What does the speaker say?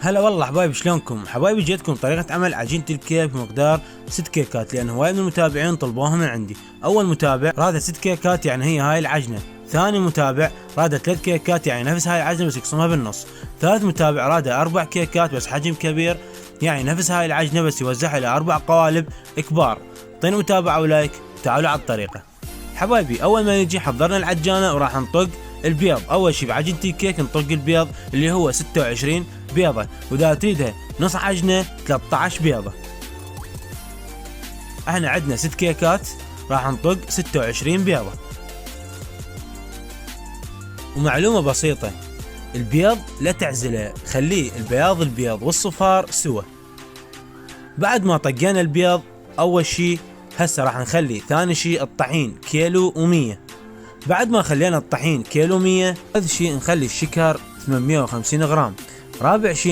هلا والله حبايبي، شلونكم؟ حبايبي جيتكم طريقة عمل عجينة الكيك بمقدار 6 كيكات، لأن هواي من المتابعين طلبوها من عندي. أول متابع راد 6 كيكات، يعني هي هاي العجنة. ثاني متابع راد 3 كيكات، يعني نفس هاي العجنة بس يقسمها بالنص. ثالث متابع راد 4 كيكات بس حجم كبير، يعني نفس هاي العجنة بس يوزعها إلى 4 قوالب كبار. اعطيني متابعة ولايك، تعالوا على الطريقة. حبايبي أول ما نجي حضرنا العجانة وراح نطق البيض. أول شي بعجينة الكيك نطق البيض اللي هو 26 بيضة، وإذا تريدها نص عجنة 13 بيضة. احنا عندنا 6 كيكات راح نطق 26 بيضة. ومعلومة بسيطة، البيض لا تعزله، خليه البياض والصفار سوا. بعد ما طقينا البيض أول شي هسه راح نخلي ثاني شي الطحين كيلو و100. بعد ما خلينا الطحين كيلو 100، ثالث شي نخلي الشكر 850 غرام. رابع شي